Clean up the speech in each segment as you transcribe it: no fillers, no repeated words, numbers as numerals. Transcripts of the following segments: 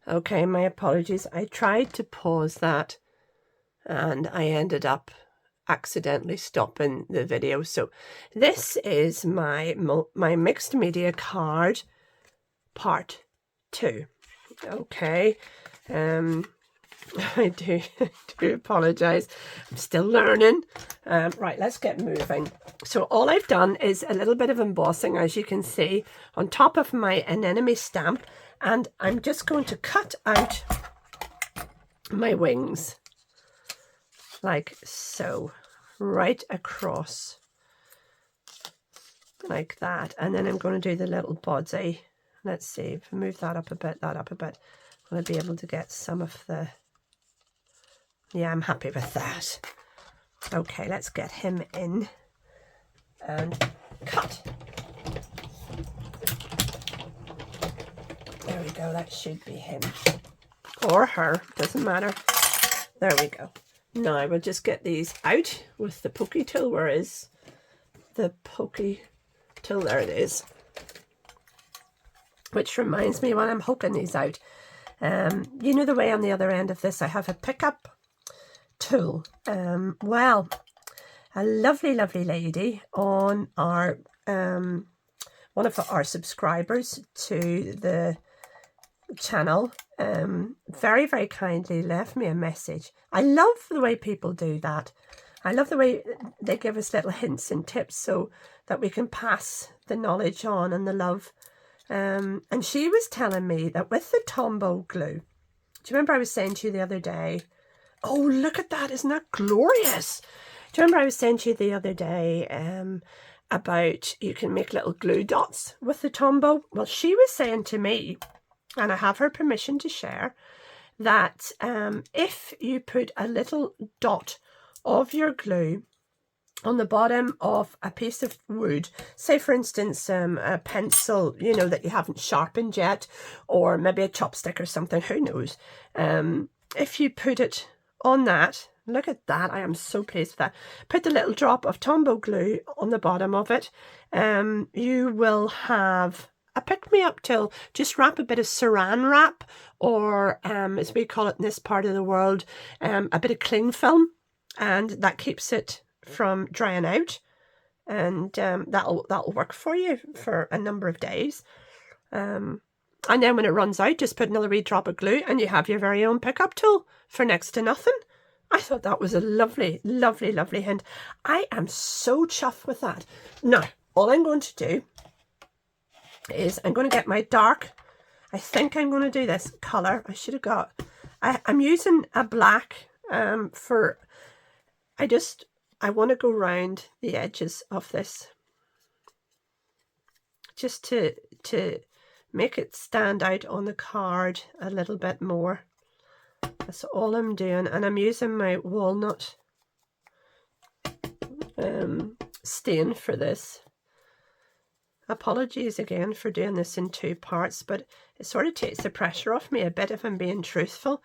Okay, my apologies. I tried to pause that and I ended up accidentally stopping the video. So this is my mixed media card part 2. Okay. I do apologize. I'm still learning. Right, let's get moving. So all I've done is a little bit of embossing, as you can see, on top of my anemone stamp, and I'm just going to cut out my wings like so, right across like that. And then I'm going to do the little body. Let's see, if I move that up a bit, I'm going to be able to get some of the... Yeah, I'm happy with that. Okay, let's get him in and cut. There we go, that should be him. Or her, doesn't matter. There we go. Now we'll just get these out with the pokey tool. Where is the pokey tool? There it is. Which reminds me, when I'm hooking these out, you know the way on the other end of this I have a pickup tool. Well, a lovely lady on our one of our subscribers to the channel very kindly left me a message. I love the way people do that. I love the way they give us little hints and tips so that we can pass the knowledge on and the love. And she was telling me that with the Tombow glue, do you remember I was saying to you the other day, oh, look at that, isn't that glorious? Do you remember I was saying to you the other day about you can make little glue dots with the Tombow? Well, she was saying to me, and I have her permission to share, that if you put a little dot of your glue on the bottom of a piece of wood, say for instance a pencil, you know, that you haven't sharpened yet, or maybe a chopstick or something, who knows, if you put it on that, look at that, I am so pleased with that, put the little drop of Tombow glue on the bottom of it, you will have a pick-me-up tool. Just wrap a bit of saran wrap, or as we call it in this part of the world, a bit of cling film, and that keeps it from drying out, and that'll work for you for a number of days. And then when it runs out, just put another wee drop of glue and you have your very own pickup tool for next to nothing. I thought that was a lovely hint. I am so chuffed with that. Now, all I'm going to do is I'm going to get my dark, I think I'm going to do this colour. I should have got, I'm using a black for, I want to go round the edges of this just to make it stand out on the card a little bit more. That's all I'm doing, and I'm using my walnut stain for this. Apologies again for doing this in 2 parts, but it sort of takes the pressure off me a bit, if I'm being truthful,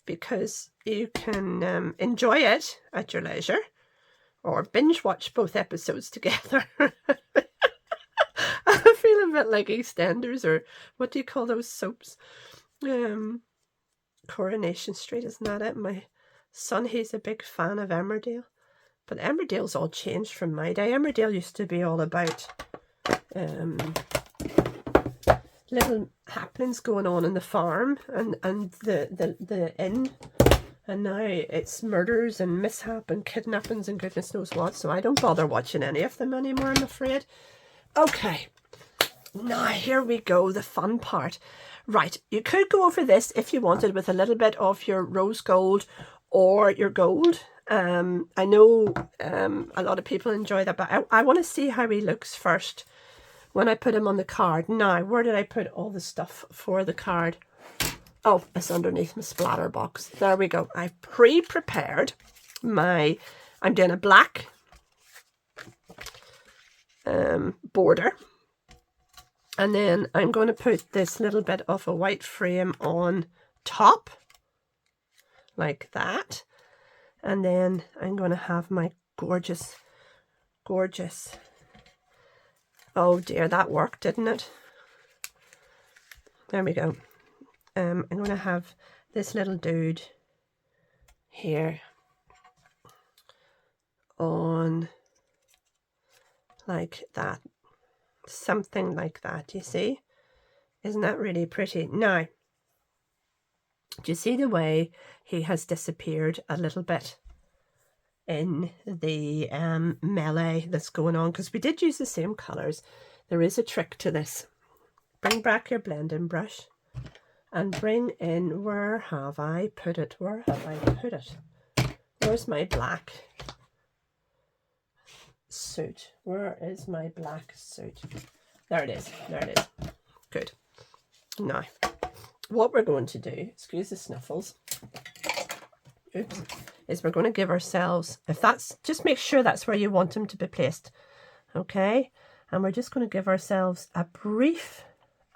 because you can enjoy it at your leisure or binge watch both episodes together. I feel a bit like EastEnders, or what do you call those soaps? Coronation Street, isn't that it? My son, he's a big fan of Emmerdale, but Emmerdale's all changed from my day. Emmerdale used to be all about little happenings going on in the farm and the inn, and now it's murders and mishap and kidnappings and goodness knows what, so I don't bother watching any of them anymore, I'm afraid. Okay, now here we go, the fun part. Right, you could go over this if you wanted with a little bit of your rose gold or your gold. I know a lot of people enjoy that, but I want to see how he looks first when I put him on the card. Now, where did I put all the stuff for the card? Oh, it's underneath my splatter box. There we go. I've pre-prepared my, I'm doing a black border. And then I'm going to put this little bit of a white frame on top, like that. And then I'm going to have my gorgeous, oh dear, that worked, didn't it? There we go. I'm going to have this little dude here on like that, something like that, you see? Isn't that really pretty? Now, do you see the way he has disappeared a little bit in the melee that's going on? Because we did use the same colours. There is a trick to this. Bring back your blending brush and bring in, where have I put it? Where have I put it? Where's my black suit? Where is my black suit? There it is. There it is. Good. Now, what we're going to do, excuse the snuffles, oops, is we're going to give ourselves, if that's, just make sure that's where you want them to be placed, okay? And we're just going to give ourselves a brief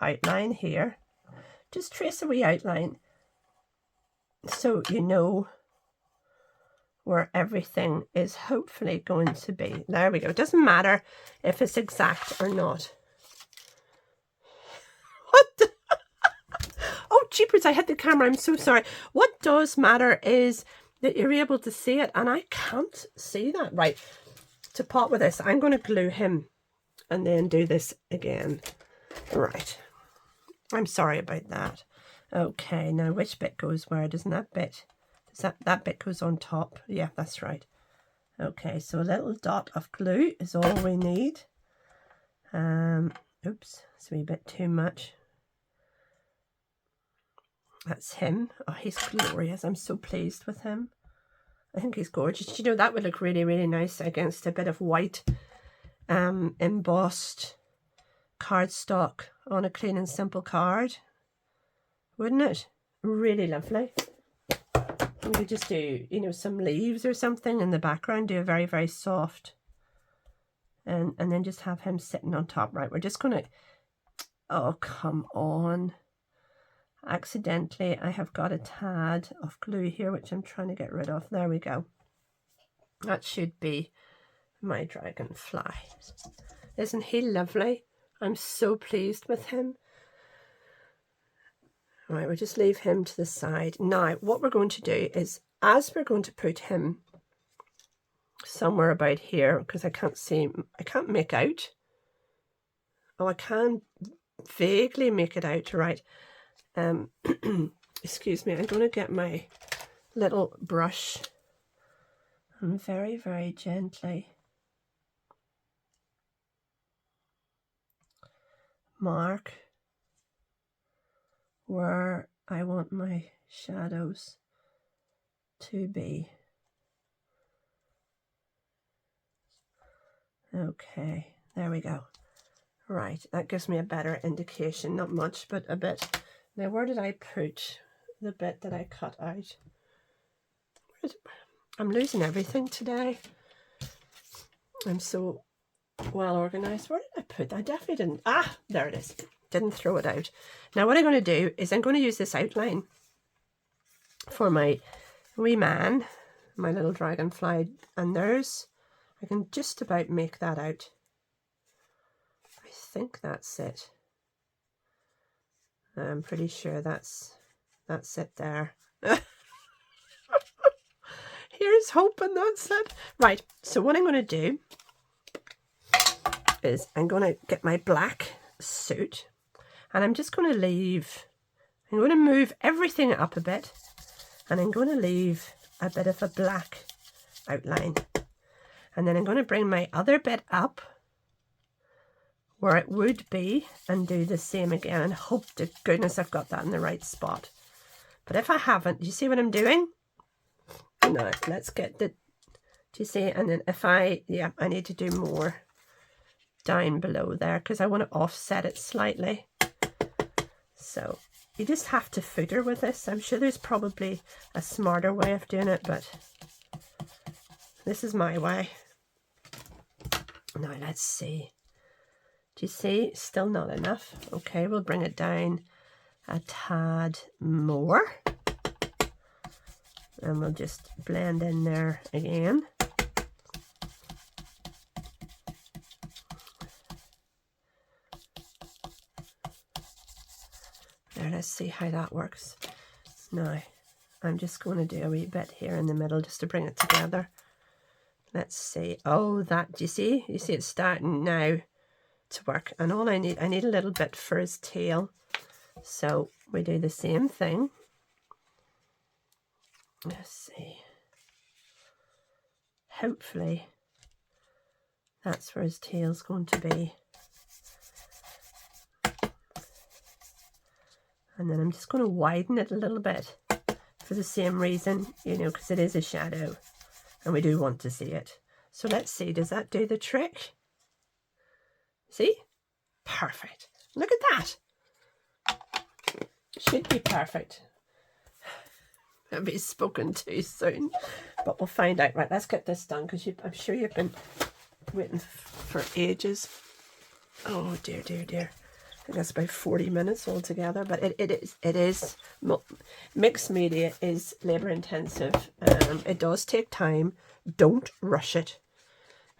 outline here. Just trace a wee outline so you know where everything is hopefully going to be. There we go. It doesn't matter if it's exact or not. What the? Oh, jeepers, I hit the camera. I'm so sorry. What does matter is that you're able to see it, and I can't see that. Right, to pot with this, I'm going to glue him and then do this again. Right. I'm sorry about that. Okay, now which bit goes where? Doesn't that bit? Does that bit goes on top? Yeah, that's right. Okay, so a little dot of glue is all we need. Oops, it's a wee bit too much. That's him. Oh, he's glorious. I'm so pleased with him. I think he's gorgeous. You know, that would look really, really nice against a bit of white embossed cardstock on a clean and simple card. Wouldn't it? Really lovely. We could just do, you know, some leaves or something in the background, do a very, very soft, and then just have him sitting on top. Right, we're just going to, oh, come on. Accidentally, I have got a tad of glue here, which I'm trying to get rid of. There we go. That should be my dragonfly. Isn't he lovely? I'm so pleased with him. All right, we'll just leave him to the side. Now, what we're going to do is, as we're going to put him somewhere about here, because I can't see, I can't make out. Oh, I can vaguely make it out, right. Excuse me, I'm going to get my little brush and very, very gently mark where I want my shadows to be. Okay, there we go. Right, that gives me a better indication. Not much, but a bit. Now, where did I put the bit that I cut out? I'm losing everything today. I'm so well organized. Where did I put? I definitely didn't. Ah, there it is. Didn't throw it out. Now, what I'm going to do is I'm going to use this outline for my wee man, my little dragonfly, and there's, I can just about make that out. I think that's it. I'm pretty sure that's it there. Here's hoping that's it. Right, so what I'm going to do is I'm going to get my black suit, and I'm just going to leave, I'm going to move everything up a bit, and I'm going to leave a bit of a black outline. And then I'm going to bring my other bit up where it would be and do the same again, and hope to goodness I've got that in the right spot. But if I haven't, do you see what I'm doing? Now, let's get the, do you see? And then if I need to do more down below there because I want to offset it slightly. So you just have to footer with this. I'm sure there's probably a smarter way of doing it, but this is my way. Now let's see. Do you see? Still not enough. Okay, we'll bring it down a tad more. And we'll just blend in there again. There it let's see how that works. Now, I'm just going to do a wee bit here in the middle just to bring it together. Let's see. Oh, that, do you see? You see it's starting now to work. And all I need a little bit for his tail. So we do the same thing. Let's see. Hopefully that's where his tail's going to be. And then I'm just going to widen it a little bit for the same reason, you know, because it is a shadow and we do want to see it. So let's see, does that do the trick? See? Perfect. Look at that. Should be perfect. Maybe spoken too soon, but we'll find out. Right, let's get this done because I'm sure you've been waiting for ages. Oh dear, dear, dear. I think that's about 40 minutes altogether, but it is mixed media is labor intensive. It does take time. Don't rush it.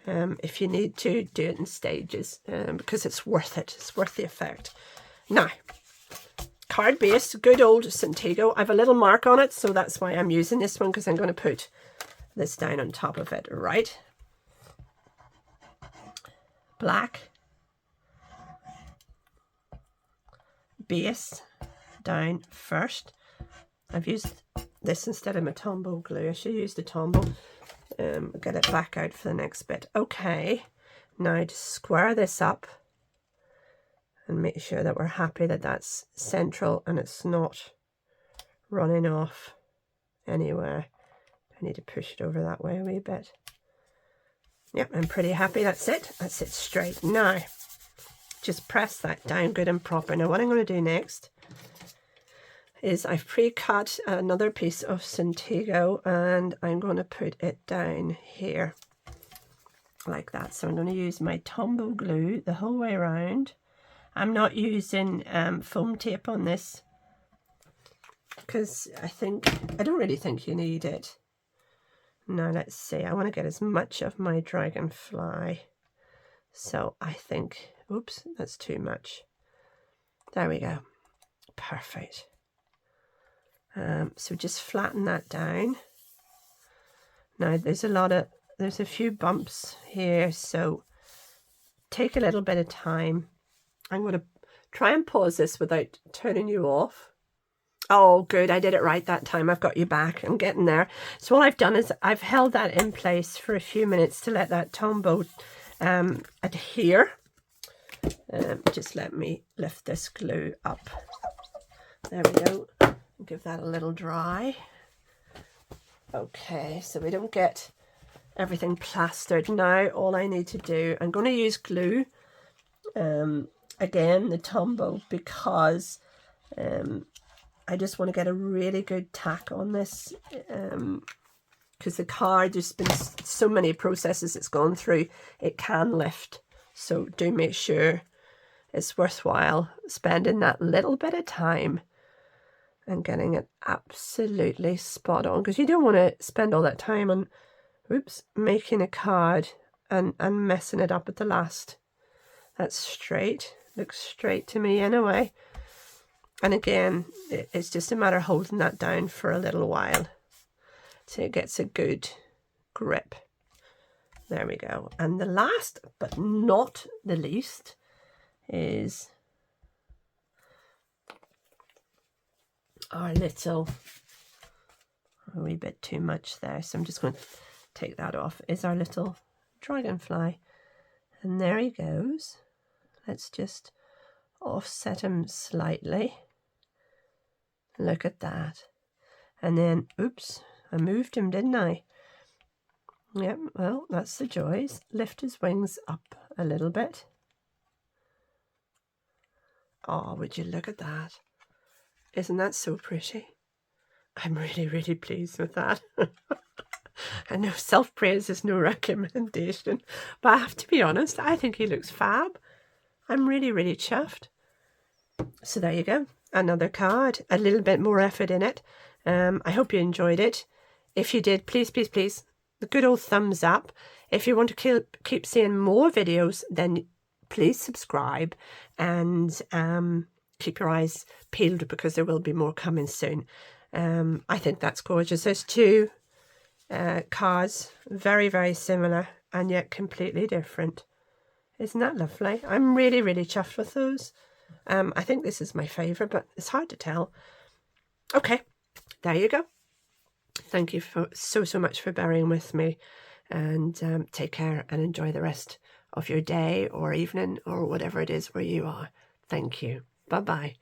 If you need to, do it in stages because it's worth it. It's worth the effect. Now, card base, good old Cintigo. I have a little mark on it, so that's why I'm using this one, because I'm going to put this down on top of it. Right. Black. Base down first. I've used this instead of my Tombow glue. I should use the Tombow. Get it back out for the next bit. Okay, now to square this up and make sure that we're happy that that's central and it's not running off anywhere. I need to push it over that way a wee bit. Yep, I'm pretty happy. That's it. That's it straight. Now, just press that down good and proper. Now, what I'm going to do next is I've pre-cut another piece of Cintigo and I'm going to put it down here like that. So I'm going to use my Tombow glue the whole way around. I'm not using foam tape on this because I don't really think you need it. Now let's see, I want to get as much of my Dragonfly. So I think, oops, that's too much. There we go. Perfect. So just flatten that down. Now there's a few bumps here, so take a little bit of time. I'm going to try and pause this without turning you off. Oh, good, I did it right that time. I've got you back. I'm getting there. So all I've done is I've held that in place for a few minutes to let that Tombow adhere. Just let me lift this glue up. There we go. Give that a little dry. Okay, so we don't get everything plastered. Now all I need to do, I'm going to use glue, again the Tombow, because I just want to get a really good tack on this, because the card, there's been so many processes it's gone through, it can lift. So do make sure it's worthwhile spending that little bit of time and getting it absolutely spot on, because you don't want to spend all that time on, oops, making a card and messing it up at the last. That's straight, looks straight to me anyway. And again, it's just a matter of holding that down for a little while so it gets a good grip. There we go. And the last but not the least is our little, a wee bit too much there, so I'm just going to take that off, is our little Dragonfly. And there he goes. Let's just offset him slightly. Look at that. And then, oops, I moved him, didn't I? Yep, well, that's the joys. Lift his wings up a little bit. Oh, would you look at that? Isn't that so pretty? I'm really, really pleased with that. I know self-praise is no recommendation, but I have to be honest, I think he looks fab. I'm really, really chuffed. So there you go. Another card, a little bit more effort in it. I hope you enjoyed it. If you did, please, please, please, the good old thumbs up. If you want to keep seeing more videos, then please subscribe and keep your eyes peeled because there will be more coming soon. I think that's gorgeous. There's two cards, very, very similar and yet completely different. Isn't that lovely? I'm really, really chuffed with those. I think this is my favourite, but it's hard to tell. Okay, there you go. Thank you so much for bearing with me, and take care and enjoy the rest of your day or evening or whatever it is where you are. Thank you. Bye-bye.